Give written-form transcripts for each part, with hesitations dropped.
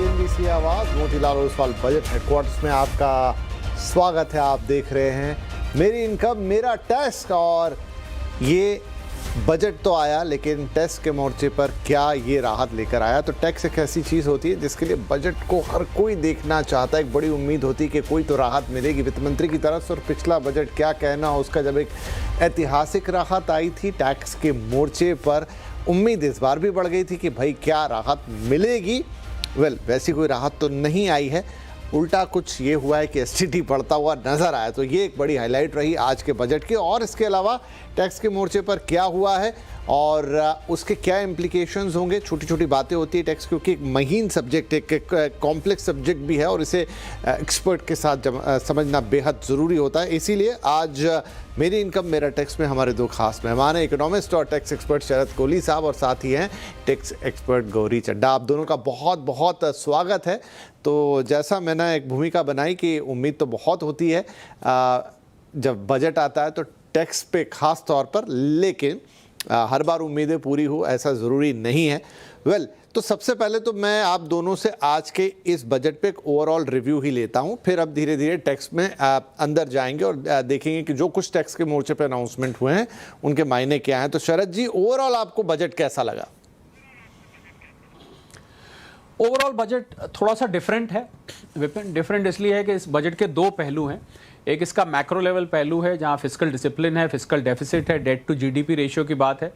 CNBC आवाज Motilal Oswal budget headquarters में आपका स्वागत है। आप देख रहे हैं मेरी इनकम मेरा टैक्स। और ये बजट तो आया, लेकिन टैक्स के मोर्चे पर क्या ये राहत लेकर आया? तो टैक्स एक ऐसी चीज़ होती है जिसके लिए बजट को हर कोई देखना चाहता है। एक बड़ी उम्मीद होती है कि कोई तो राहत मिलेगी वित्त मंत्री की तरफ से। और पिछला बजट क्या कहना हो उसका, जब एक ऐतिहासिक राहत आई थी टैक्स के मोर्चे पर, उम्मीद इस बार भी बढ़ गई थी कि भाई क्या राहत मिलेगी। वैसी कोई राहत तो नहीं आई है, उल्टा कुछ ये हुआ है कि एसटीटी बढ़ता हुआ नजर आया। तो ये एक बड़ी हाईलाइट रही आज के बजट की। और इसके अलावा टैक्स के मोर्चे पर क्या हुआ है और उसके क्या इम्प्लीकेशंस होंगे, छोटी छोटी बातें होती है टैक्स, क्योंकि एक महीन सब्जेक्ट, एक कॉम्प्लेक्स सब्जेक्ट भी है और इसे एक्सपर्ट के साथ समझना बेहद ज़रूरी होता है। इसीलिए आज मेरी इनकम मेरा टैक्स में हमारे दो खास मेहमान हैं, इकोनॉमिस्ट और टैक्स एक्सपर्ट शरद कोहली साहब, और साथ ही हैं टैक्स एक्सपर्ट गौरी चड्ढा। आप दोनों का बहुत बहुत स्वागत है। तो जैसा मैंने एक भूमिका बनाई कि उम्मीद तो बहुत होती है जब बजट आता है तो टैक्स पे खास तौर पर, लेकिन हर बार उम्मीदें पूरी हो ऐसा ज़रूरी नहीं है। तो सबसे पहले तो मैं आप दोनों से आज के इस बजट पे एक ओवरऑल रिव्यू ही लेता हूं, फिर अब धीरे धीरे टैक्स में अंदर जाएंगे और देखेंगे कि जो कुछ टैक्स के मोर्चे पे अनाउंसमेंट हुए हैं उनके मायने क्या हैं। तो शरद जी, ओवरऑल आपको बजट कैसा लगा? ओवरऑल बजट थोड़ा सा डिफरेंट है विपिन। डिफरेंट इसलिए है कि इस बजट के दो पहलू हैं। एक इसका मैक्रो लेवल पहलू है जहां फिस्कल डिसिप्लिन है, फिस्कल डेफिसिट है, डेट टू जीडीपी रेशियो की बात है,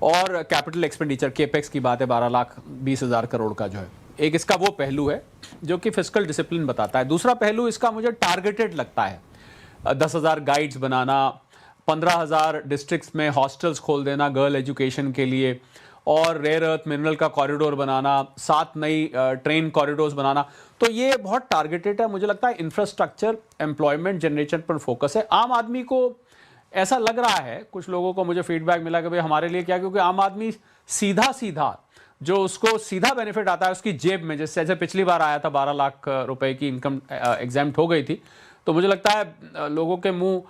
और कैपिटल एक्सपेंडिचर केपेक्स की बात है 12,20,000 करोड़ का जो है। एक इसका वो पहलू है जो कि फिस्कल डिसिप्लिन बताता है। दूसरा पहलू इसका मुझे टारगेटेड लगता है। 10,000 गाइड्स बनाना, 15,000 डिस्ट्रिक्ट्स में हॉस्टल्स खोल देना गर्ल एजुकेशन के लिए, और रेयर अर्थ मिनरल का कॉरिडोर बनाना, 7 नई ट्रेन कॉरिडोर्स बनाना। तो ये बहुत टारगेटेड है। मुझे लगता है इंफ्रास्ट्रक्चर, एम्प्लॉयमेंट जनरेशन पर फोकस है। आम आदमी को ऐसा लग रहा है, कुछ लोगों को मुझे फीडबैक मिला कि भाई हमारे लिए क्या, क्योंकि आम आदमी सीधा सीधा जो उसको सीधा बेनिफिट आता है उसकी जेब में, जैसे पिछली बार आया था 12 लाख रुपए की इनकम एग्जैम्प्ट हो गई थी, तो मुझे लगता है लोगों के मुंह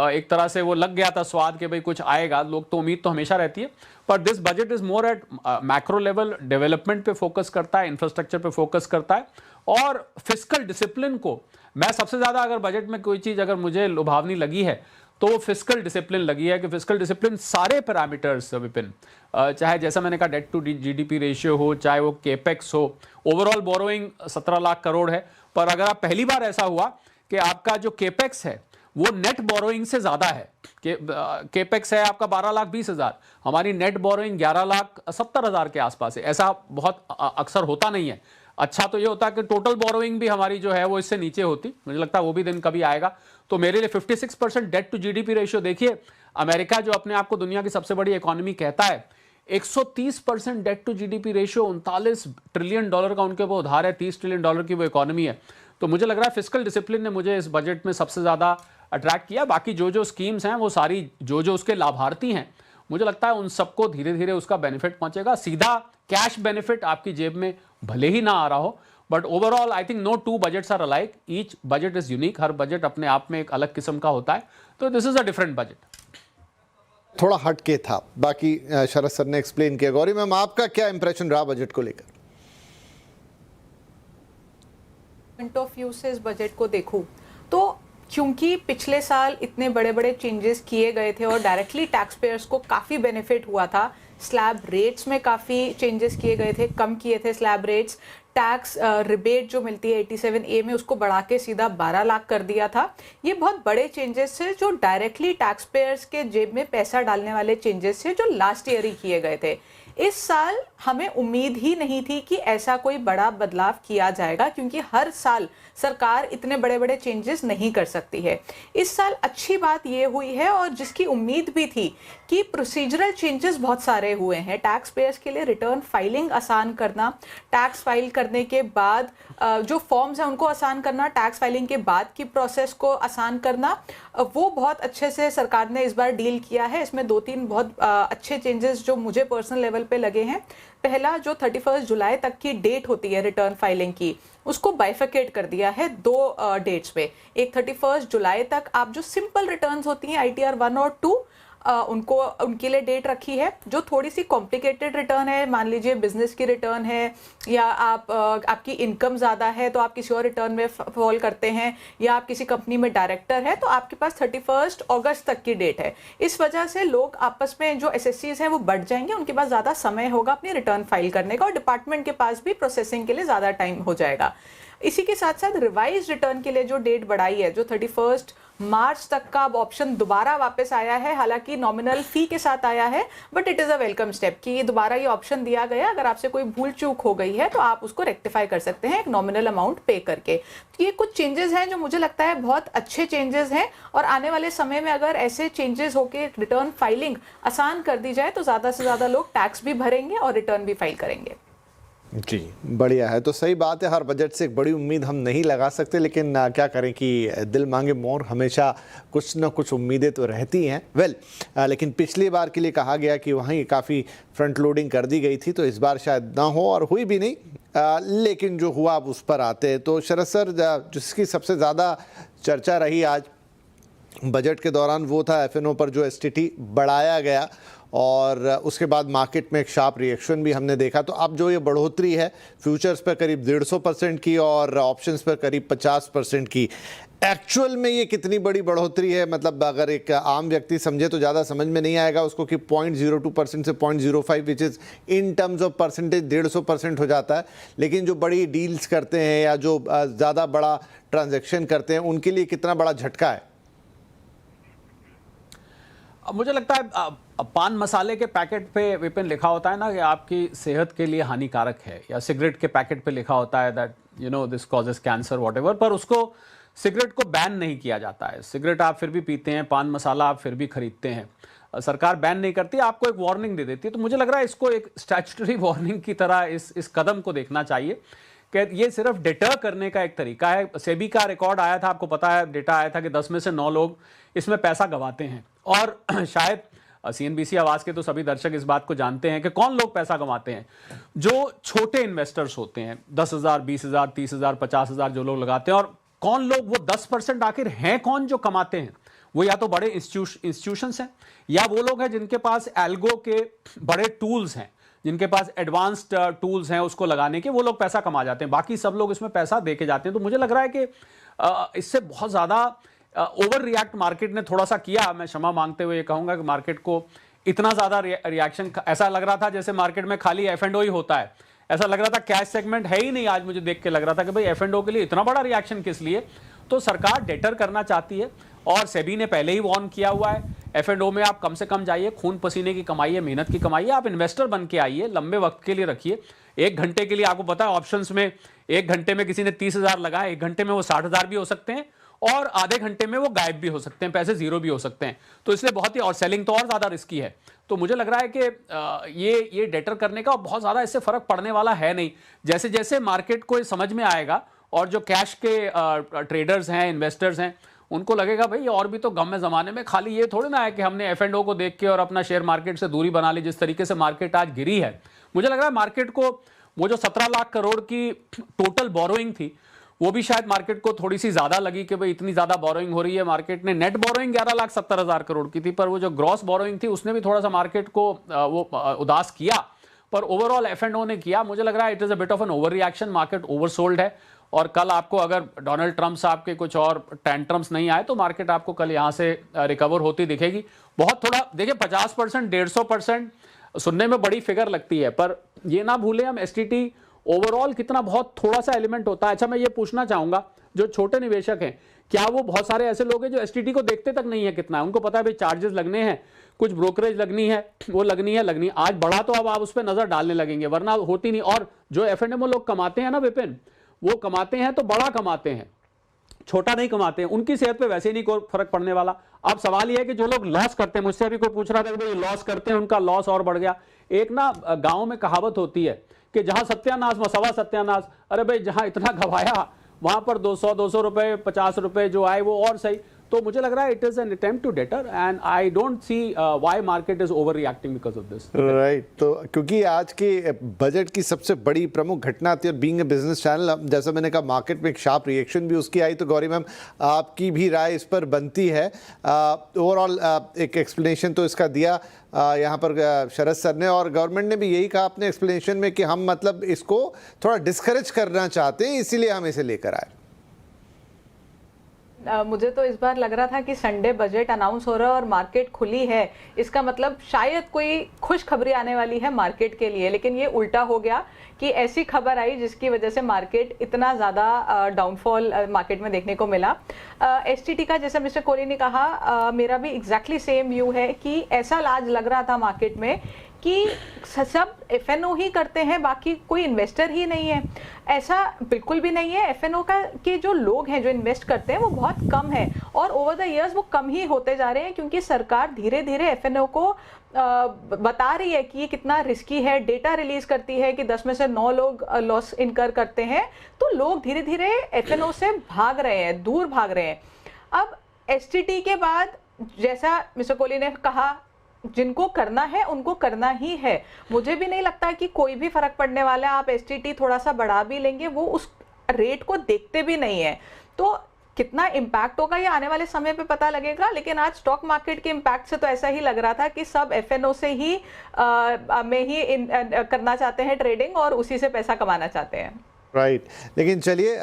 एक तरह से वो लग गया था स्वाद कि भाई कुछ आएगा। लोग तो उम्मीद तो हमेशा रहती है, पर this budget is more at macro level, development पे फोकस करता है, इंफ्रास्ट्रक्चर पे फोकस करता है, और फिस्कल डिसिप्लिन को मैं सबसे ज्यादा, अगर बजट में कोई चीज अगर मुझे लुभावनी लगी है तो वो फिस्कल डिसिप्लिन लगी है। कि फिस्कल डिसिप्लिन सारे पैरामीटर्स विपिन, चाहे जैसा मैंने कहा डेट टू जीडीपी रेशियो हो, चाहे वो केपेक्स हो, ओवरऑल बोरोइंग 17 लाख करोड़ है, पर अगर आप पहली बार ऐसा हुआ कि आपका जो केपेक्स है वो नेट बोरोइंग से ज्यादा है। केपेक्स है आपका 12,20,000, हमारी नेट बोरोइंग 11,70,000 के आसपास है। ऐसा बहुत अक्सर होता नहीं है। अच्छा तो ये होता है कि टोटल बोरोइंग भी हमारी जो है वो इससे नीचे होती। मुझे लगता है वो भी दिन कभी आएगा। तो मेरे लिए 56% डेट टू जीडीपी रेशियो, देखिए अमेरिका जो अपने आप को दुनिया की सबसे बड़ी इकोनॉमी कहता है, 130% debt to GDP ratio, 39 trillion dollar का उनके वो उधार है, 30 ट्रिलियन डॉलर की वो इकोनॉमी है। तो मुझे लग रहा है फिस्कल डिसिप्लिन ने मुझे इस बजट में सबसे ज्यादा अट्रैक्ट किया। बाकी जो स्कीम्स हैं वो सारी जो उसके लाभार्थी हैं, मुझे लगता है उन सबको धीरे धीरे उसका बेनिफिट पहुंचेगा। सीधा कैश बेनिफिट आपकी जेब में भले ही ना आ रहा हो, but overall I think no two budgets are alike, each budget is unique. हर बजट अपने आप में एक अलग किस्म का होता है। तो this is a different budget. थोड़ा हटके था, बाकी शरद सर ने एक्सप्लेन किया। गौरी मैम, आपका क्या इंप्रेशन रहा बजट को लेकर? पॉइंट ऑफ व्यू से इस बजट को देखूं तो क्योंकि पिछले साल इतने बड़े बड़े चेंजेस किए गए थे और डायरेक्टली टैक्स पेयर्स को काफ़ी बेनिफिट हुआ था, स्लैब रेट्स में काफ़ी चेंजेस किए गए थे, कम किए थे स्लैब रेट्स, टैक्स रिबेट जो मिलती है 87A में उसको बढ़ा के सीधा 12 लाख कर दिया था। ये बहुत बड़े चेंजेस थे जो डायरेक्टली टैक्स पेयर्स के जेब में पैसा डालने वाले चेंजेस थे जो लास्ट ईयर ही किए गए थे। इस साल हमें उम्मीद ही नहीं थी कि ऐसा कोई बड़ा बदलाव किया जाएगा, क्योंकि हर साल सरकार इतने बड़े बड़े चेंजेस नहीं कर सकती है। इस साल अच्छी बात ये हुई है, और जिसकी उम्मीद भी थी, कि प्रोसीजरल चेंजेस बहुत सारे हुए हैं। टैक्स पेयर्स के लिए रिटर्न फाइलिंग आसान करना, टैक्स फाइल करने के बाद जो फॉर्म्स हैं उनको आसान करना, टैक्स फाइलिंग के बाद की प्रोसेस को आसान करना, वो बहुत अच्छे से सरकार ने इस बार डील किया है। इसमें 2-3 बहुत अच्छे चेंजेस जो मुझे पर्सनल लेवल पे लगे हैं। पहला, जो 31 जुलाई तक की डेट होती है रिटर्न फाइलिंग की, उसको बाइफिकेट कर दिया है 2 डेट्स पे। एक 31 जुलाई तक आप जो सिंपल रिटर्न्स होती हैं ITR 1 और 2, उनको उनके लिए डेट रखी है जो थोड़ी सी कॉम्प्लिकेटेड रिटर्न है, मान लीजिए बिजनेस की रिटर्न है या आपकी इनकम ज़्यादा है तो आप किसी और रिटर्न में फॉल करते हैं, या आप किसी कंपनी में डायरेक्टर है तो आपके पास 31 अगस्त तक की डेट है। इस वजह से लोग आपस में जो एसएससीज हैं वो बढ़ जाएंगे, उनके पास ज़्यादा समय होगा अपनी रिटर्न फाइल करने का और डिपार्टमेंट के पास भी प्रोसेसिंग के लिए ज़्यादा टाइम हो जाएगा। इसी के साथ साथ रिवाइज रिटर्न के लिए जो डेट बढ़ाई है, जो 31 मार्च तक का अब ऑप्शन दोबारा वापस आया है, हालांकि नॉमिनल फी के साथ आया है, but it is a welcome step कि ये दोबारा ये ऑप्शन दिया गया। अगर आपसे कोई भूल चूक हो गई है तो आप उसको रेक्टिफाई कर सकते हैं एक नॉमिनल अमाउंट पे करके। ये कुछ चेंजेस हैं जो मुझे लगता है बहुत अच्छे चेंजेस हैं, और आने वाले समय में अगर ऐसे चेंजेस होके रिटर्न फाइलिंग आसान कर दी जाए तो ज़्यादा से ज़्यादा लोग टैक्स भी भरेंगे और रिटर्न भी फाइल करेंगे। जी बढ़िया है। तो सही बात है, हर बजट से एक बड़ी उम्मीद हम नहीं लगा सकते, लेकिन क्या करें कि दिल मांगे मोर, हमेशा कुछ ना कुछ उम्मीदें तो रहती हैं। लेकिन पिछली बार के लिए कहा गया कि वहीं काफ़ी फ्रंट लोडिंग कर दी गई थी, तो इस बार शायद ना हो, और हुई भी नहीं। लेकिन जो हुआ अब उस पर आते हैं। तो शरद सर, जिसकी सबसे ज़्यादा चर्चा रही आज बजट के दौरान वो था एफएनओ पर जो एसटीटी बढ़ाया गया, और उसके बाद मार्केट में एक शार्प रिएक्शन भी हमने देखा। तो अब जो ये बढ़ोतरी है फ्यूचर्स पर करीब 150% की और ऑप्शंस पर करीब 50% की, एक्चुअल में ये कितनी बड़ी बढ़ोतरी है? मतलब अगर एक आम व्यक्ति समझे तो ज़्यादा समझ में नहीं आएगा उसको कि 0.02% से 0.05 which is in terms of percentage 150% हो जाता है। लेकिन जो बड़ी डील्स करते हैं या जो ज़्यादा बड़ा ट्रांजैक्शन करते हैं उनके लिए कितना बड़ा झटका है? मुझे लगता है पान मसाले के पैकेट पे विपिन लिखा होता है ना कि आपकी सेहत के लिए हानिकारक है, या सिगरेट के पैकेट पे लिखा होता है that this causes cancer whatever, पर उसको सिगरेट को बैन नहीं किया जाता है। सिगरेट आप फिर भी पीते हैं, पान मसाला आप फिर भी खरीदते हैं, सरकार बैन नहीं करती, आपको एक वार्निंग दे देती है। तो मुझे लग रहा है इसको एक स्टैट्यूटरी वार्निंग की तरह इस कदम को देखना चाहिए कि ये सिर्फ डिटर करने का एक तरीका है। सेबी का रिकॉर्ड आया था, आपको पता है, डेटा आया था कि 10 में से 9 लोग इसमें पैसा गंवाते हैं, और शायद सीएनबीसी आवाज के तो सभी दर्शक इस बात को जानते हैं कि कौन लोग पैसा कमाते हैं। जो छोटे इन्वेस्टर्स होते हैं, 10,000, 20,000, 30,000, 50,000 जो लोग लगाते हैं, और कौन लोग, वो 10% आखिर हैं कौन जो कमाते हैं? वो या तो बड़े इंस्टीट्यूशंस हैं, या वो लोग हैं जिनके पास एल्गो के बड़े टूल्स हैं, जिनके पास एडवांस्ड टूल्स हैं उसको लगाने के, वो लोग पैसा कमा जाते हैं। बाकी सब लोग इसमें पैसा दे के जाते हैं। तो मुझे लग रहा है कि इससे बहुत ज़्यादा ओवर रिएक्ट मार्केट ने थोड़ा सा किया। मैं क्षमा मांगते हुए ये कहूंगा कि मार्केट को इतना ज़्यादा रिएक्शन, ऐसा लग रहा था जैसे मार्केट में खाली F&O ही होता है, ऐसा लग रहा था, कैश सेगमेंट है ही नहीं। आज मुझे देख के लग रहा था कि भाई F&O के लिए इतना बड़ा रिएक्शन किस लिए? तो सरकार डेटर करना चाहती है, और सेबी ने पहले ही वार्न किया हुआ है, F&O में आप कम से कम जाइए, खून पसीने की कमाई है, मेहनत की कमाई है, आप इन्वेस्टर बन के आइए, लंबे वक्त के लिए रखिए। 1 घंटे के लिए, आपको पता है ऑप्शंस में 1 घंटे में किसी ने 30,000 लगाया, 1 घंटे में वो 60,000 भी हो सकते हैं, और आधे घंटे में वो गायब भी हो सकते हैं, पैसे जीरो भी हो सकते हैं। तो इसलिए बहुत ही, और सेलिंग तो और ज्यादा रिस्की है। तो मुझे लग रहा है कि ये डेटर करने का बहुत ज्यादा इससे फर्क पड़ने वाला है नहीं। जैसे जैसे मार्केट को समझ में आएगा, और जो कैश के ट्रेडर्स हैं, इन्वेस्टर्स हैं, उनको लगेगा भाई और भी तो गम में जमाने में खाली ये थोड़ी ना है कि हमने F&O को देख के और अपना शेयर मार्केट से दूरी बना ली। जिस तरीके से मार्केट आज गिरी है, मुझे लग रहा है मार्केट को वो जो 17 लाख करोड़ की टोटल बोरोइंग थी, वो भी शायद मार्केट को थोड़ी सी ज्यादा लगी कि भाई इतनी ज्यादा बोरोइंग हो रही है। मार्केट ने नेट बोरोइंग 11,70,000 करोड़ की थी, पर वो जो ग्रॉस बोरोइंग थी उसने भी थोड़ा सा मार्केट को वो उदास किया, पर ओवरऑल F&O ने किया। मुझे लग रहा है it is a bit of an over reaction, market oversold है। और कल आपको अगर डोनाल्ड ट्रंप साहब के कुछ और टेंट्रम्स नहीं आए तो मार्केट आपको कल यहां से रिकवर होती दिखेगी। बहुत थोड़ा देखिए, 50%, 150% सुनने में बड़ी फिगर लगती है, पर ये ना भूलें हम एसटीटी ओवरऑल कितना बहुत थोड़ा सा एलिमेंट होता है। अच्छा, मैं ये पूछना चाहूंगा, जो छोटे निवेशक हैं, क्या वो बहुत सारे ऐसे लोग हैं जो एसटीटी को देखते तक नहीं है कितना है? उनको पता है भाई चार्जेस लगने हैं, कुछ ब्रोकरेज लगनी है, वो लगनी है। आज बढ़ा तो अब आप उस पर नजर डालने लगेंगे, वरना होती नहीं। और जो F&O लोग कमाते हैं ना विपिन, वो कमाते हैं तो बड़ा कमाते हैं, छोटा नहीं कमाते हैं। उनकी सेहत पे वैसे ही नहीं कोई फर्क पड़ने वाला। अब सवाल यह है कि जो लोग लॉस करते हैं, मुझसे अभी कोई पूछ रहा था कि भाई लॉस करते हैं, उनका लॉस और बढ़ गया। एक ना गांव में कहावत होती है कि जहां सत्यानाश मसवा सत्यानाश, अरे भाई जहां इतना गवाया वहां पर 200 रुपए 50 रुपए जो आए वो और सही। तो मुझे लग रहा है it is an attempt to deter and I don't see why market is over reacting because of this. Right, तो क्योंकि आज के बजट की सबसे बड़ी प्रमुख घटना थी और बीइंग ए बिजनेस चैनल, जैसा मैंने कहा, मार्केट में एक शार्प रिएक्शन भी उसकी आई। तो गौरी मैम, आपकी भी राय इस पर बनती है? ओवरऑल एक एक्सप्लेनेशन तो इसका दिया यहाँ पर शरद सर ने, और गवर्नमेंट ने भी यही कहा अपने एक्सप्लेनेशन में कि हम मतलब इसको थोड़ा डिस्करेज करना चाहते हैं, इसीलिए हम इसे लेकर आए। मुझे तो इस बार लग रहा था कि संडे बजट अनाउंस हो रहा है और मार्केट खुली है, इसका मतलब शायद कोई खुशखबरी आने वाली है मार्केट के लिए, लेकिन ये उल्टा हो गया कि ऐसी खबर आई जिसकी वजह से मार्केट इतना ज़्यादा डाउनफॉल मार्केट में देखने को मिला। एसटीटी का, जैसे मिस्टर कोहली ने कहा, मेरा भी एग्जैक्टली सेम व्यू है कि ऐसा आज लग रहा था मार्केट में कि सब एफएनओ ही करते हैं, बाकी कोई इन्वेस्टर ही नहीं है। ऐसा बिल्कुल भी नहीं है। एफएनओ का के जो लोग हैं जो इन्वेस्ट करते हैं वो बहुत कम है और ओवर द इयर्स वो कम ही होते जा रहे हैं, क्योंकि सरकार धीरे धीरे एफएनओ को बता रही है कि ये कितना रिस्की है। डेटा रिलीज करती है कि 10 में से 9 लोग लॉस इनकर करते हैं, तो लोग धीरे धीरे एफएनओ से भाग रहे हैं, दूर भाग रहे हैं। अब एसटीटी के बाद, जैसा मिस्टर कोहली ने कहा, जिनको करना है उनको करना ही है। मुझे भी नहीं लगता कि कोई भी फर्क पड़ने वाला है। आप एसटीटी थोड़ा सा बढ़ा भी लेंगे, वो उस रेट को देखते भी नहीं है। तो कितना इम्पैक्ट होगा ये आने वाले समय पे पता लगेगा, लेकिन आज स्टॉक मार्केट के इम्पैक्ट से तो ऐसा ही लग रहा था कि सब एफएनओ से ही करना चाहते हैं ट्रेडिंग और उसी से पैसा कमाना चाहते हैं। राइट, लेकिन चलिए,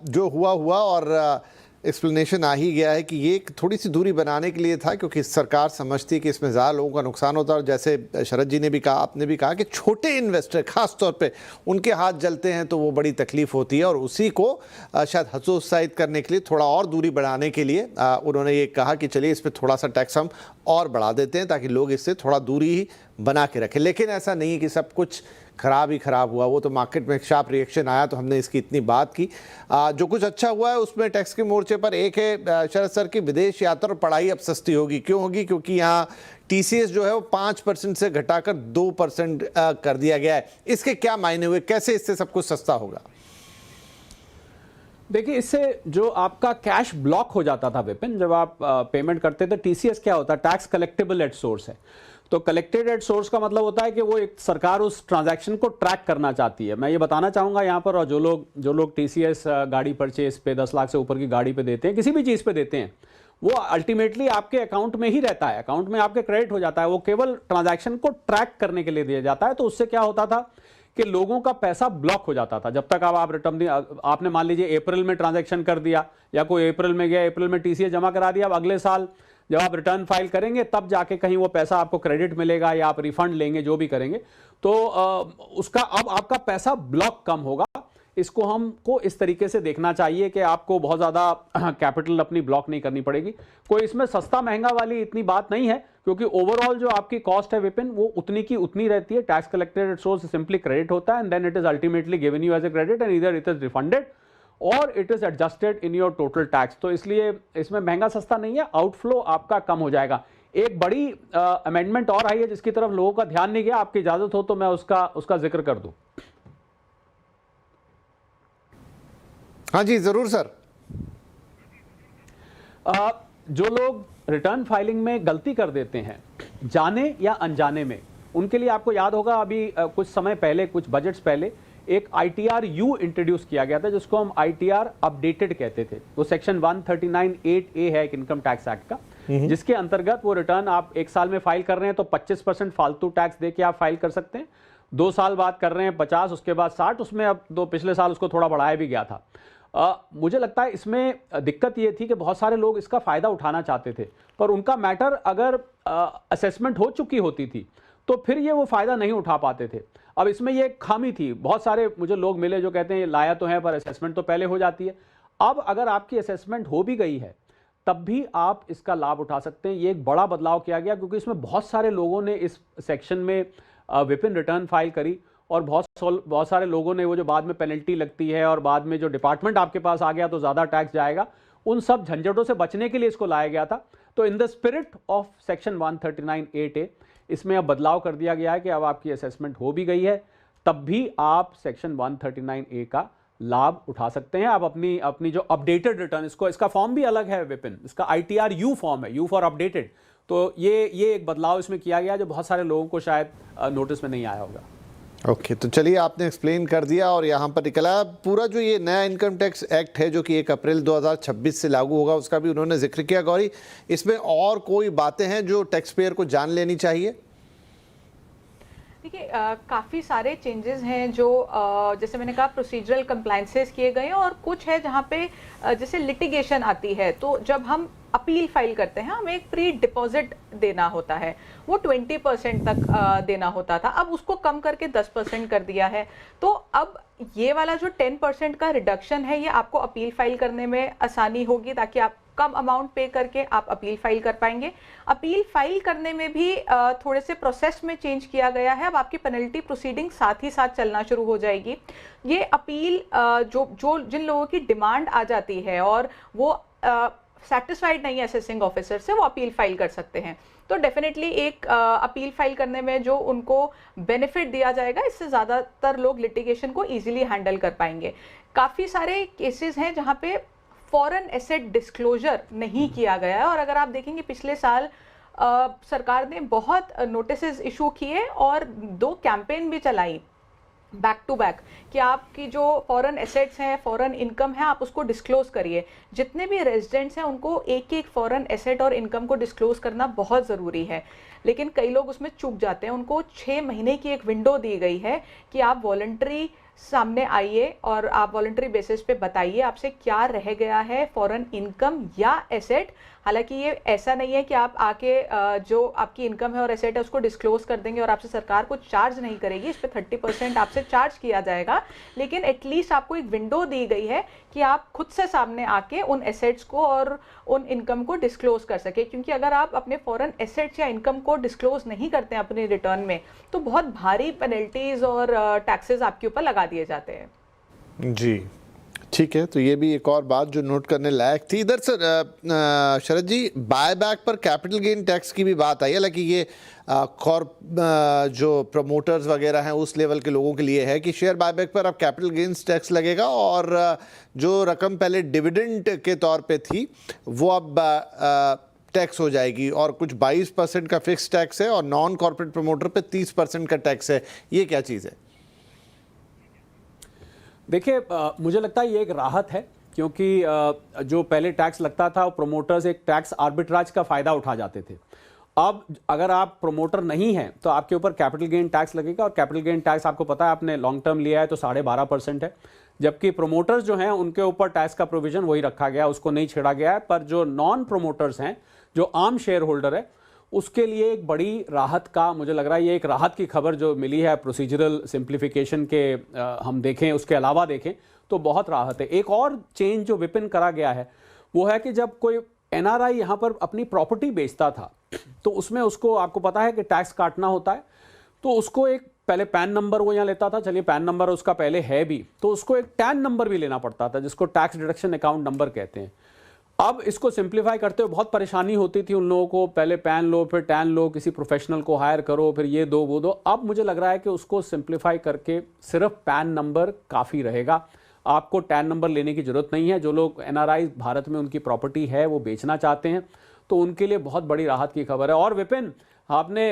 जो हुआ हुआ और एक्सप्लेनेशन आ ही गया है कि ये एक थोड़ी सी दूरी बनाने के लिए था, क्योंकि सरकार समझती है कि इसमें ज़्यादा लोगों का नुकसान होता है। और जैसे शरद जी ने भी कहा, आपने भी कहा कि छोटे इन्वेस्टर खास तौर पे उनके हाथ जलते हैं तो वो बड़ी तकलीफ होती है, और उसी को शायद हतोत्साहित करने के लिए, थोड़ा और दूरी बढ़ाने के लिए उन्होंने ये कहा कि चलिए इस पर थोड़ा सा टैक्स हम और बढ़ा देते हैं ताकि लोग इससे थोड़ा दूरी ही बना के रखें। लेकिन ऐसा नहीं है कि सब कुछ खराब ही खराब हुआ। वो तो मार्केट में एक शार्प रिएक्शन आया तो हमने इसकी इतनी बात की। जो कुछ अच्छा हुआ है उसमें टैक्स के मोर्चे पर एक है, शरद सर, की विदेश यात्रा और पढ़ाई अब सस्ती होगी। क्यों होगी? क्योंकि यहाँ टीसीएस जो है वो 5% से घटाकर 2% कर दिया गया है। इसके क्या मायने हुए? कैसे इससे सब कुछ सस्ता होगा? देखिए, इससे जो आपका कैश ब्लॉक हो जाता था विपिन, जब आप पेमेंट करते थे, टीसीएस क्या होता है? टैक्स कलेक्टेबल एट सोर्स है। तो कलेक्टेड एट सोर्स का मतलब होता है कि वो एक सरकार उस ट्रांजैक्शन को ट्रैक करना चाहती है। मैं ये बताना चाहूँगा यहाँ पर, और जो लोग टीसीएस गाड़ी परचेस पे 10 लाख से ऊपर की गाड़ी पे देते हैं, किसी भी चीज़ पे देते हैं, वो अल्टीमेटली आपके अकाउंट में ही रहता है, अकाउंट में आपके क्रेडिट हो जाता है। वो केवल ट्रांजैक्शन को ट्रैक करने के लिए दिया जाता है। तो उससे क्या होता था कि लोगों का पैसा ब्लॉक हो जाता था। जब तक आप रिटर्न, आपने मान लीजिए अप्रैल में ट्रांजैक्शन कर दिया, या कोई अप्रैल में गया, अप्रैल में टीसीएस जमा करा दिया, अब अगले साल जब आप रिटर्न फाइल करेंगे तब जाके कहीं वो पैसा आपको क्रेडिट मिलेगा या आप रिफंड लेंगे, जो भी करेंगे, तो उसका अब आपका पैसा ब्लॉक कम होगा। इसको हमको इस तरीके से देखना चाहिए कि आपको बहुत ज़्यादा कैपिटल अपनी ब्लॉक नहीं करनी पड़ेगी। कोई इसमें सस्ता महंगा वाली इतनी बात नहीं है, क्योंकि ओवरऑल जो आपकी कॉस्ट है विपिन, वो उतनी की उतनी रहती है। Tax collected at source simply credit होता है and then it is ultimately given you as a credit and either it is refunded और it is adjusted in your total tax. तो इसलिए इसमें महंगा सस्ता नहीं है, आउटफ्लो आपका कम हो जाएगा। एक बड़ी अमेंडमेंट और आई है जिसकी तरफ लोगों का ध्यान नहीं गया, आपकी इजाजत हो तो मैं उसका जिक्र कर दूं। हाँ जी, जरूर सर। जो लोग रिटर्न फाइलिंग में गलती कर देते हैं, जाने या अनजाने में, उनके लिए आपको याद होगा अभी कुछ समय पहले, कुछ बजट्स पहले, एक ITR U इंट्रोड्यूस किया गया था, जिसको हम ITR अपडेटेड कहते थे। वो सेक्शन 139(8)A है एक इनकम टैक्स एक्ट का, जिसके अंतर्गत वो रिटर्न आप एक साल में फाइल कर रहे हैं तो 25% फालतू टैक्स दे के आप फाइल कर सकते हैं। 2 साल बाद कर रहे हैं 50, उसके बाद 60, उसमें अब पिछले साल उसको थोड़ा बढ़ाया भी गया था। मुझे लगता है इसमें दिक्कत ये थी कि बहुत सारे लोग इसका फायदा उठाना चाहते थे, पर उनका मैटर अगर असेसमेंट हो चुकी होती थी तो फिर ये वो फायदा नहीं उठा पाते थे। अब इसमें ये खामी थी। बहुत सारे मुझे लोग मिले जो कहते हैं ये लाया तो है पर असेसमेंट तो पहले हो जाती है। अब अगर आपकी असेसमेंट हो भी गई है तब भी आप इसका लाभ उठा सकते हैं। ये एक बड़ा बदलाव किया गया क्योंकि इसमें बहुत सारे लोगों ने इस सेक्शन में विपिन रिटर्न फाइल करी और बहुत सारे लोगों ने वो जो बाद में पेनल्टी लगती है और बाद में जो डिपार्टमेंट आपके पास आ गया तो ज़्यादा टैक्स जाएगा, उन सब झंझटों से बचने के लिए इसको लाया गया था। तो in the spirit of section 139(8)A इसमें अब बदलाव कर दिया गया है कि अब आपकी असेसमेंट हो भी गई है तब भी आप सेक्शन 139A का लाभ उठा सकते हैं। आप अपनी अपनी जो अपडेटेड रिटर्न, इसका फॉर्म भी अलग है विपिन, इसका ITR U फॉर्म है, U फॉर अपडेटेड। तो ये एक बदलाव इसमें किया गया जो बहुत सारे लोगों को शायद नोटिस में नहीं आया होगा। ओके, तो चलिए आपने एक्सप्लेन कर दिया और यहाँ पर निकला पूरा जो ये नया इनकम टैक्स एक्ट है जो कि 1 अप्रैल 2026 से लागू होगा, उसका भी उन्होंने जिक्र किया। गौरी, इसमें और कोई बातें हैं जो टैक्स पेयर को जान लेनी चाहिए? देखिए, काफ़ी सारे चेंजेस हैं जो जैसे मैंने कहा प्रोसीजरल कंप्लायंसेस किए गए हैं, और कुछ है जहाँ पे जैसे लिटिगेशन आती है, तो जब हम अपील फाइल करते हैं हमें एक प्री डिपॉजिट देना होता है, वो 20% तक देना होता था, अब उसको कम करके 10% कर दिया है। तो अब ये वाला जो 10% का रिडक्शन है, ये आपको अपील फाइल करने में आसानी होगी, ताकि आप कम अमाउंट पे करके आप अपील फाइल कर पाएंगे। अपील फाइल करने में भी थोड़े से प्रोसेस में चेंज किया गया है। अब आपकी पेनल्टी प्रोसीडिंग साथ ही साथ चलना शुरू हो जाएगी। ये अपील जिन लोगों की डिमांड आ जाती है और वो सेटिस्फाइड नहीं है असेसिंग ऑफिसर से, वो अपील फाइल कर सकते हैं। तो डेफिनेटली एक अपील फाइल करने में जो उनको बेनिफिट दिया जाएगा, इससे ज़्यादातर लोग लिटिगेशन को ईजिली हैंडल कर पाएंगे। काफ़ी सारे केसेस हैं जहाँ पे फॉरेन एसेट डिस्क्लोजर नहीं किया गया है, और अगर आप देखेंगे पिछले साल सरकार ने बहुत नोटिसेस इशू किए और 2 कैंपेन भी चलाई बैक टू बैक कि आपकी जो फॉरेन एसेट्स हैं, फॉरेन इनकम है, आप उसको डिस्क्लोज करिए। जितने भी रेजिडेंट्स हैं उनको एक एक फॉरेन एसेट और इनकम को डिस्क्लोज करना बहुत ज़रूरी है, लेकिन कई लोग उसमें चूक जाते हैं। उनको 6 महीने की एक विंडो दी गई है कि आप वॉलंटरी सामने आइए और आप वॉलंटरी बेसिस पे बताइए आपसे क्या रह गया है, फॉरेन इनकम या एसेट। हालांकि ये ऐसा नहीं है कि आप आके जो आपकी इनकम है और एसेट है उसको डिस्क्लोज कर देंगे और आपसे सरकार को चार्ज नहीं करेगी, इस पे 30% आपसे चार्ज किया जाएगा, लेकिन एटलीस्ट आपको एक विंडो दी गई है कि आप खुद से सामने आके उन एसेट्स को और उन इनकम को डिस्क्लोज कर सके। क्योंकि अगर आप अपने फॉरेन एसेट्स या इनकम को डिस्क्लोज नहीं करते हैं अपने रिटर्न में, तो बहुत भारी पेनल्टीज और टैक्सेस आपके ऊपर लगा दिए जाते हैं। जी ठीक है, तो ये भी एक और बात जो नोट करने लायक थी। इधर सर शरद जी, बायबैक पर कैपिटल गेन टैक्स की भी बात आई है, हालांकि ये जो प्रमोटर्स वगैरह हैं उस लेवल के लोगों के लिए है कि शेयर बायबैक पर अब कैपिटल गेन्स टैक्स लगेगा, और जो रकम पहले डिविडेंड के तौर पे थी वो अब टैक्स हो जाएगी, और कुछ 22% का फिक्स टैक्स है और नॉन कॉर्पोरेट प्रमोटर पे 30% का टैक्स है। ये क्या चीज़ है? देखिए, मुझे लगता है ये एक राहत है, क्योंकि जो पहले टैक्स लगता था वो प्रोमोटर्स एक टैक्स आर्बिट्राज का फ़ायदा उठा जाते थे। अब अगर आप प्रोमोटर नहीं हैं तो आपके ऊपर कैपिटल गेन टैक्स लगेगा, और कैपिटल गेन टैक्स आपको पता है आपने लॉन्ग टर्म लिया है तो 12.5% है, जबकि प्रोमोटर्स जो हैं उनके ऊपर टैक्स का प्रोविजन वही रखा गया, उसको नहीं छेड़ा गया है। पर जो नॉन प्रोमोटर्स हैं, जो आम शेयर होल्डर है, उसके लिए एक बड़ी राहत का मुझे लग रहा है, ये एक राहत की खबर जो मिली है प्रोसीजरल सिंप्लीफिकेशन के हम देखें, उसके अलावा देखें तो बहुत राहत है। एक और चेंज जो विपिन करा गया है वो है कि जब कोई NRI यहाँ पर अपनी प्रॉपर्टी बेचता था तो उसमें उसको, आपको पता है कि टैक्स काटना होता है, तो उसको एक पहले पैन नंबर वो यहाँ लेता था, चलिए पैन नंबर उसका पहले है भी, तो उसको एक टैन नंबर भी लेना पड़ता था जिसको टैक्स डिडक्शन अकाउंट नंबर कहते हैं। अब इसको सिंप्लीफाई करते हुए बहुत परेशानी होती थी उन लोगों को, पहले पैन लो फिर टैन लो, किसी प्रोफेशनल को हायर करो, फिर ये दो वो दो। अब मुझे लग रहा है कि उसको सिंप्लीफाई करके सिर्फ पैन नंबर काफ़ी रहेगा, आपको टैन नंबर लेने की जरूरत नहीं है। जो लोग NRI भारत में उनकी प्रॉपर्टी है वो बेचना चाहते हैं तो उनके लिए बहुत बड़ी राहत की खबर है। और विपिन, आपने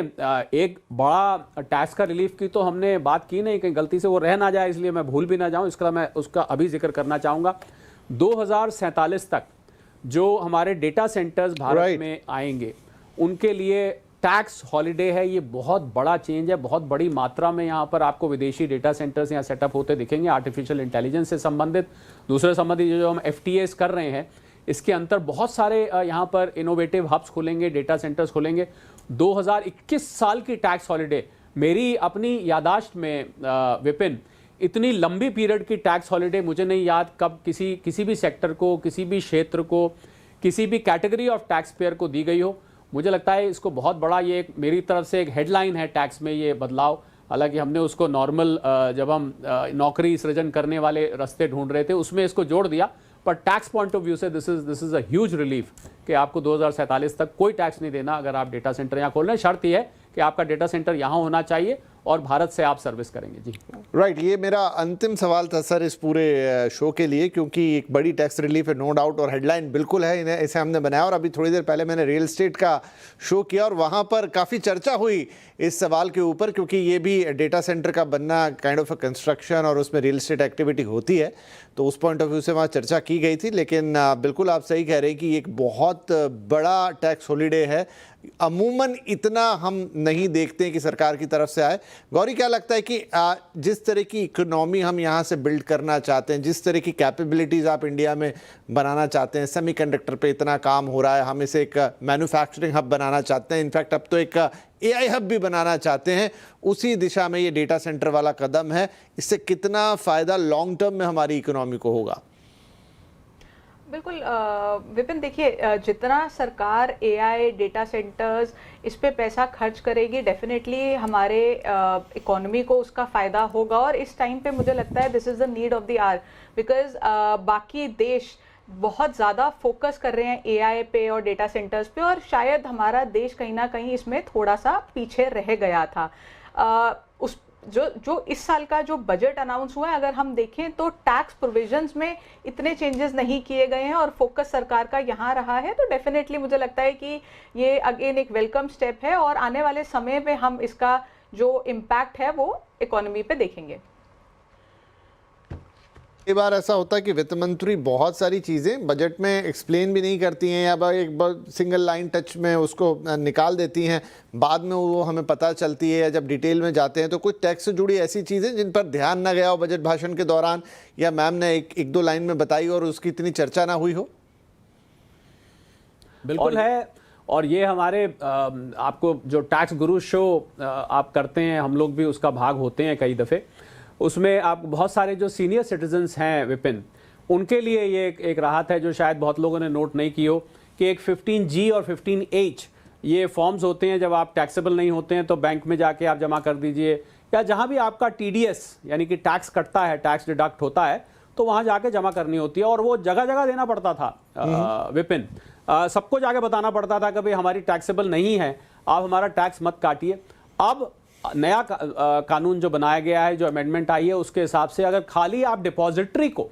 एक बड़ा टैक्स का रिलीफ की तो हमने बात की नहीं, कहीं गलती से वो रह ना जाए, इसलिए मैं भूल भी ना जाऊं, इसका मैं उसका अभी जिक्र करना चाहूँगा। 2047 तक जो हमारे डेटा सेंटर्स भारत में आएंगे उनके लिए टैक्स हॉलिडे है। ये बहुत बड़ा चेंज है, बहुत बड़ी मात्रा में यहाँ पर आपको विदेशी डेटा सेंटर्स यहाँ सेटअप होते दिखेंगे, आर्टिफिशियल इंटेलिजेंस से संबंधित, दूसरे संबंधित जो हम FTAs कर रहे हैं, इसके अंतर बहुत सारे यहाँ पर इनोवेटिव हब्स खुलेंगे, डेटा सेंटर्स खुलेंगे। 2021 साल की टैक्स हॉलिडे मेरी अपनी यादाश्त में विपिन, इतनी लंबी पीरियड की टैक्स हॉलिडे मुझे नहीं याद कब किसी भी सेक्टर को, किसी भी क्षेत्र को, किसी भी कैटेगरी ऑफ टैक्स पेयर को दी गई हो। मुझे लगता है इसको बहुत बड़ा, ये मेरी तरफ से एक हेडलाइन है टैक्स में ये बदलाव। हालांकि हमने उसको नॉर्मल जब हम नौकरी सृजन करने वाले रास्ते ढूंढ रहे थे उसमें इसको जोड़ दिया, पर टैक्स पॉइंट ऑफ व्यू से this is a huge relief कि आपको 2047 तक कोई टैक्स नहीं देना अगर आप डेटा सेंटर यहाँ खोल रहे हैं। शर्त यह है कि आपका डेटा सेंटर यहाँ होना चाहिए और भारत से आप सर्विस करेंगे। जी राइट, ये मेरा अंतिम सवाल था सर इस पूरे शो के लिए, क्योंकि एक बड़ी टैक्स रिलीफ है नो डाउट, और हेडलाइन बिल्कुल है, इन्हें इसे हमने बनाया। और अभी थोड़ी देर पहले मैंने रियल एस्टेट का शो किया और वहाँ पर काफ़ी चर्चा हुई इस सवाल के ऊपर, क्योंकि ये भी डेटा सेंटर का बनना काइंड ऑफ अ कंस्ट्रक्शन और उसमें रियल एस्टेट एक्टिविटी होती है, तो उस पॉइंट ऑफ व्यू से वहाँ चर्चा की गई थी। लेकिन बिल्कुल आप सही कह रहे हैं कि एक बहुत बड़ा टैक्स हॉलीडे है, अमूमन इतना हम नहीं देखते हैं कि सरकार की तरफ से आए। गौरी, क्या लगता है कि जिस तरह की इकोनॉमी हम यहाँ से बिल्ड करना चाहते हैं, जिस तरह की कैपेबिलिटीज़ आप इंडिया में बनाना चाहते हैं, सेमीकंडक्टर पे इतना काम हो रहा है, हम इसे एक मैन्युफैक्चरिंग हब बनाना चाहते हैं, इनफैक्ट अब तो एक AI हब भी बनाना चाहते हैं, उसी दिशा में ये डेटा सेंटर वाला कदम है। इससे कितना फ़ायदा लॉन्ग टर्म में हमारी इकोनॉमी को होगा? बिल्कुल विपिन, देखिए जितना सरकार AI डेटा सेंटर्स इस पे पैसा खर्च करेगी, डेफिनेटली हमारे इकोनॉमी को उसका फ़ायदा होगा। और इस टाइम पे मुझे लगता है this is the need of the hour, because बाकी देश बहुत ज़्यादा फोकस कर रहे हैं AI पे और डेटा सेंटर्स पे, और शायद हमारा देश कहीं ना कहीं इसमें थोड़ा सा पीछे रह गया था। उस जो इस साल का जो बजट अनाउंस हुआ है, अगर हम देखें तो टैक्स प्रोविजंस में इतने चेंजेस नहीं किए गए हैं और फोकस सरकार का यहाँ रहा है, तो डेफिनेटली मुझे लगता है कि ये अगेन एक वेलकम स्टेप है और आने वाले समय में हम इसका जो इम्पैक्ट है वो इकोनॉमी पे देखेंगे। कई बार ऐसा होता है कि वित्त मंत्री बहुत सारी चीज़ें बजट में एक्सप्लेन भी नहीं करती हैं, या एक सिंगल लाइन टच में उसको निकाल देती हैं, बाद में वो हमें पता चलती है, या जब डिटेल में जाते हैं तो कुछ टैक्स से जुड़ी ऐसी चीज़ें जिन पर ध्यान ना गया हो बजट भाषण के दौरान, या मैम ने एक दो लाइन में बताई और उसकी इतनी चर्चा ना हुई हो। बिल्कुल है, और ये हमारे आपको जो टैक्स गुरु शो आप करते हैं, हम लोग भी उसका भाग होते हैं कई दफ़े। उसमें आप बहुत सारे जो सीनियर सिटीजन्स हैं विपिन, उनके लिए ये एक राहत है जो शायद बहुत लोगों ने नोट नहीं की हो, कि एक 15G और 15H ये फॉर्म्स होते हैं। जब आप टैक्सेबल नहीं होते हैं तो बैंक में जाके आप जमा कर दीजिए, या जहाँ भी आपका TDS यानी कि टैक्स कटता है, टैक्स डिडक्ट होता है, तो वहाँ जाके जमा करनी होती है। और वो जगह जगह देना पड़ता था विपिन, सबको जाके बताना पड़ता था कि भाई हमारी टैक्सेबल नहीं है, आप हमारा टैक्स मत काटिए। अब नया कानून जो बनाया गया है, जो अमेंडमेंट आई है, उसके हिसाब से अगर खाली आप डिपॉजिटरी को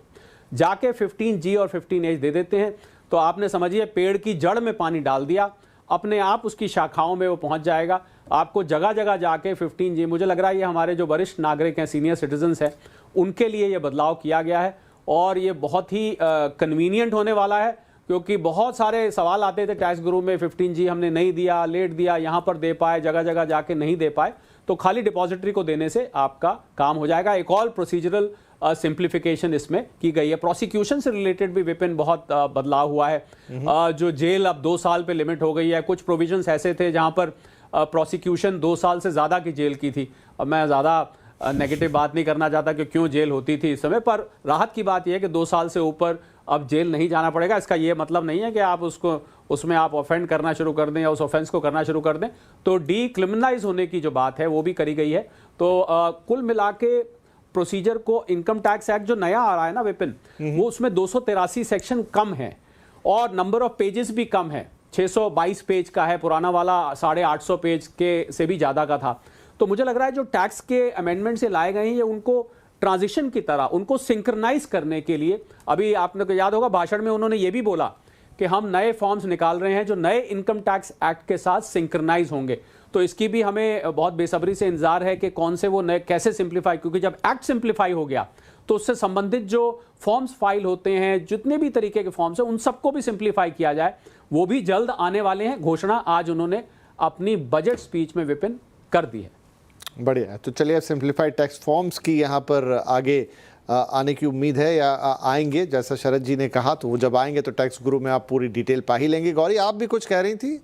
जाके 15G और 15H दे देते हैं तो आपने समझिए पेड़ की जड़ में पानी डाल दिया, अपने आप उसकी शाखाओं में वो पहुंच जाएगा। आपको जगह जगह जाके 15G, मुझे लग रहा है ये हमारे जो वरिष्ठ नागरिक हैं, सीनियर सिटीजन्स हैं, उनके लिए ये बदलाव किया गया है और ये बहुत ही कन्वीनियंट होने वाला है, क्योंकि बहुत सारे सवाल आते थे टैक्स गुरु में, 15G हमने नहीं दिया, लेट दिया, यहाँ पर दे पाए, जगह जगह जाके नहीं दे पाए। तो खाली डिपॉजिटरी को देने से आपका काम हो जाएगा। एक और प्रोसीजरल सिंप्लीफिकेशन इसमें की गई है। प्रोसिक्यूशन से रिलेटेड भी विपिन बहुत बदलाव हुआ है। जो जेल अब 2 साल पे लिमिट हो गई है। कुछ प्रोविजंस ऐसे थे जहां पर प्रोसिक्यूशन 2 साल से ज़्यादा की जेल की थी। अब मैं ज़्यादा नेगेटिव बात नहीं करना चाहता कि क्यों जेल होती थी इस समय, पर राहत की बात यह है कि 2 साल से ऊपर अब जेल नहीं जाना पड़ेगा। इसका ये मतलब नहीं है कि आप उसमें आप ऑफेंड करना शुरू कर दें या उस ऑफेंस को करना शुरू कर दें। तो डीक्रिमिनलाइज होने की जो बात है वो भी करी गई है। तो कुल मिला के प्रोसीजर को, इनकम टैक्स एक्ट जो नया आ रहा है ना विपिन, वो उसमें 283 सेक्शन कम है और नंबर ऑफ पेजेस भी कम है। 622 पेज का है, पुराना वाला 850 पेज के से भी ज़्यादा का था। तो मुझे लग रहा है जो टैक्स के अमेंडमेंट से लाए गए हैं, ये उनको ट्रांजिशन की तरह उनको सिंक्रनाइज करने के लिए, अभी आपने को याद होगा भाषण में उन्होंने ये भी बोला कि हम नए फॉर्म्स निकाल रहे हैं जो नए इनकम टैक्स एक्ट के साथ सिंक्रनाइज होंगे। तो इसकी भी हमें बहुत बेसब्री से इंतजार है कि कौन से वो नए कैसे सिंप्लीफाई, क्योंकि जब एक्ट सिंप्लीफाई हो गया तो उससे संबंधित जो फॉर्म्स फाइल होते हैं, जितने भी तरीके के फॉर्म्स हैं, उन सबको भी सिंप्लीफाई किया जाए। वो भी जल्द आने वाले हैं। घोषणा आज उन्होंने अपनी बजट स्पीच में विपिन कर दी है। बढ़िया। तो चलिए, सिंप्लीफाइड टैक्स फॉर्म्स की यहाँ पर आगे आने की उम्मीद है, या आएंगे, जैसा शरद जी ने कहा। तो वो जब आएंगे तो टैक्स गुरु में आप पूरी डिटेल पा ही लेंगे। गौरी, आप भी कुछ कह रही थी?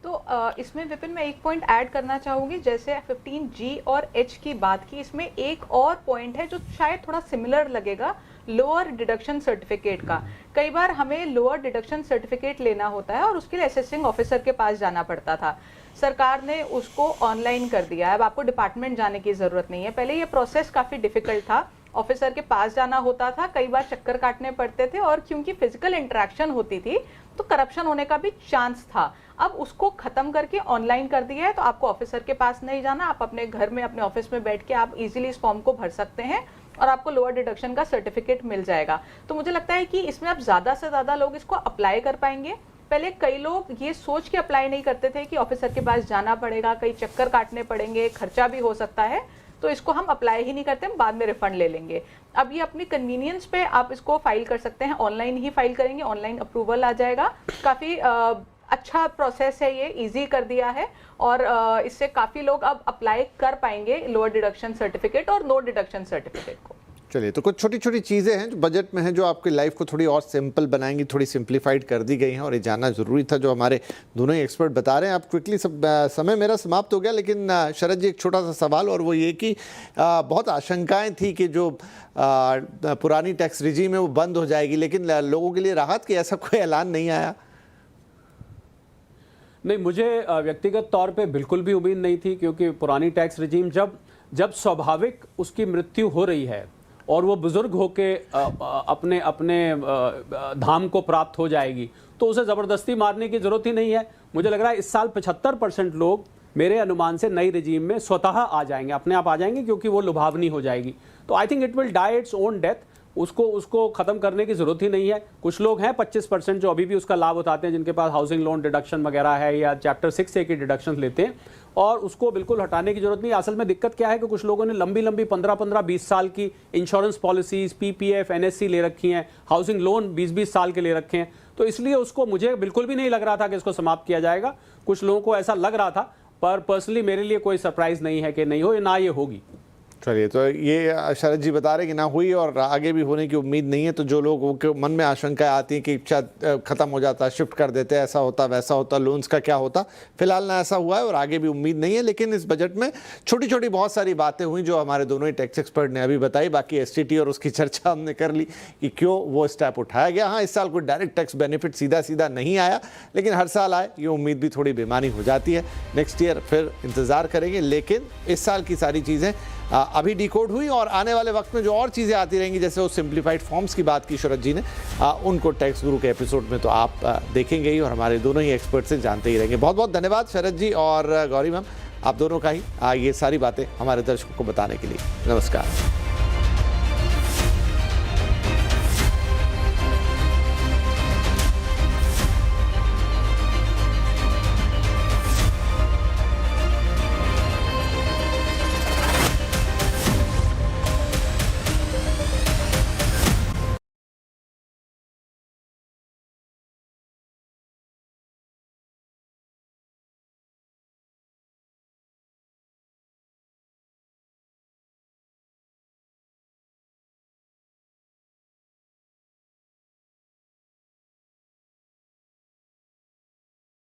तो इसमें विपिन मैं एक पॉइंट ऐड करना चाहूँगी। जैसे 15G और H की बात की, इसमें एक और पॉइंट है जो शायद थोड़ा सिमिलर लगेगा, लोअर डिडक्शन सर्टिफिकेट का। कई बार हमें लोअर डिडक्शन सर्टिफिकेट लेना होता है और उसके लिए असेसिंग ऑफिसर के पास जाना पड़ता था। सरकार ने उसको ऑनलाइन कर दिया है। अब आपको डिपार्टमेंट जाने की ज़रूरत नहीं है। पहले ये प्रोसेस काफ़ी डिफिकल्ट था ऑफिसर के पास जाना होता था, कई बार चक्कर काटने पड़ते थे, और क्योंकि फिजिकल इंटरेक्शन होती थी तो करप्शन होने का भी चांस था। अब उसको खत्म करके ऑनलाइन कर दिया है, तो आपको ऑफिसर के पास नहीं जाना, आप अपने घर में अपने ऑफिस में बैठ के आप इजीली इस फॉर्म को भर सकते हैं और आपको लोअर डिडक्शन का सर्टिफिकेट मिल जाएगा। तो मुझे लगता है कि इसमें अब ज्यादा से ज्यादा लोग इसको अप्लाई कर पाएंगे। पहले कई लोग ये सोच के अप्लाई नहीं करते थे कि ऑफिसर के पास जाना पड़ेगा, कई चक्कर काटने पड़ेंगे, खर्चा भी हो सकता है, तो इसको हम अप्लाई ही नहीं करते, हम बाद में रिफंड ले लेंगे। अब ये अपनी कन्वीनियंस पे आप इसको फाइल कर सकते हैं, ऑनलाइन ही फाइल करेंगे, ऑनलाइन अप्रूवल आ जाएगा। काफ़ी अच्छा प्रोसेस है, ये इजी कर दिया है, और इससे काफ़ी लोग अब अप्लाई कर पाएंगे लोअर डिडक्शन सर्टिफिकेट और नो डिडक्शन सर्टिफिकेट को। चलिए, तो कुछ छोटी छोटी चीज़ें हैं जो बजट में हैं जो आपकी लाइफ को थोड़ी और सिंपल बनाएंगी, थोड़ी सिंप्लीफाइड कर दी गई हैं, और ये जानना ज़रूरी था जो हमारे दोनों ही एक्सपर्ट बता रहे हैं। आप क्विकली सब समय मेरा समाप्त हो गया, लेकिन शरद जी एक छोटा सा सवाल, और वो ये कि बहुत आशंकाएं थी कि जो पुरानी टैक्स रिजीम है वो बंद हो जाएगी, लेकिन लोगों के लिए राहत की ऐसा कोई ऐलान नहीं आया। नहीं, मुझे व्यक्तिगत तौर पे बिल्कुल भी उम्मीद नहीं थी, क्योंकि पुरानी टैक्स रिजीम जब स्वाभाविक उसकी मृत्यु हो रही है और वो बुजुर्ग होके अपने अपने धाम को प्राप्त हो जाएगी, तो उसे ज़बरदस्ती मारने की ज़रूरत ही नहीं है। मुझे लग रहा है इस साल 75% लोग मेरे अनुमान से नई रिजीम में स्वतः आ जाएंगे, अपने आप आ जाएंगे, क्योंकि वो लुभावनी हो जाएगी। तो I think it will die its own death. उसको ख़त्म करने की ज़रूरत ही नहीं है। कुछ लोग हैं 25% जो अभी भी उसका लाभ उठाते हैं, जिनके पास हाउसिंग लोन डिडक्शन वगैरह है या चैप्टर 6A की डिडक्शन लेते हैं, और उसको बिल्कुल हटाने की जरूरत नहीं। असल में दिक्कत क्या है कि कुछ लोगों ने लंबी 15-20 साल की इंश्योरेंस पॉलिसीज, PPF, NSC ले रखी हैं, हाउसिंग लोन 20-20 साल के ले रखे हैं, तो इसलिए उसको मुझे बिल्कुल भी नहीं लग रहा था कि इसको समाप्त किया जाएगा। कुछ लोगों को ऐसा लग रहा था, पर पर्सनली मेरे लिए कोई सरप्राइज नहीं है कि नहीं हो, ना ये होगी। चलिए, तो ये शरद जी बता रहे कि ना हुई और आगे भी होने की उम्मीद नहीं है, तो जो लोगों के मन में आशंकाएं आती हैं कि शायद ख़त्म हो जाता, शिफ्ट कर देते, ऐसा होता वैसा होता, लोन्स का क्या होता, फिलहाल ना ऐसा हुआ है और आगे भी उम्मीद नहीं है। लेकिन इस बजट में छोटी छोटी बहुत सारी बातें हुई जो हमारे दोनों ही टैक्स एक्सपर्ट ने अभी बताई। बाकी STT और उसकी चर्चा हमने कर ली कि क्यों वो स्टेप उठाया गया। हाँ, इस साल कोई डायरेक्ट टैक्स बेनिफिट सीधा सीधा नहीं आया, लेकिन हर साल आए ये उम्मीद भी थोड़ी बेमानी हो जाती है। नेक्स्ट ईयर फिर इंतज़ार करेंगे, लेकिन इस साल की सारी चीज़ें अभी डिकोड हुई, और आने वाले वक्त में जो और चीज़ें आती रहेंगी, जैसे वो सिंप्लीफाइड फॉर्म्स की बात की शरद जी ने, उनको टैक्स गुरु के एपिसोड में तो आप देखेंगे ही, और हमारे दोनों ही एक्सपर्ट से जानते ही रहेंगे। बहुत बहुत धन्यवाद शरद जी और गौरी मैम, आप दोनों का ही ये सारी बातें हमारे दर्शकों को बताने के लिए। नमस्कार।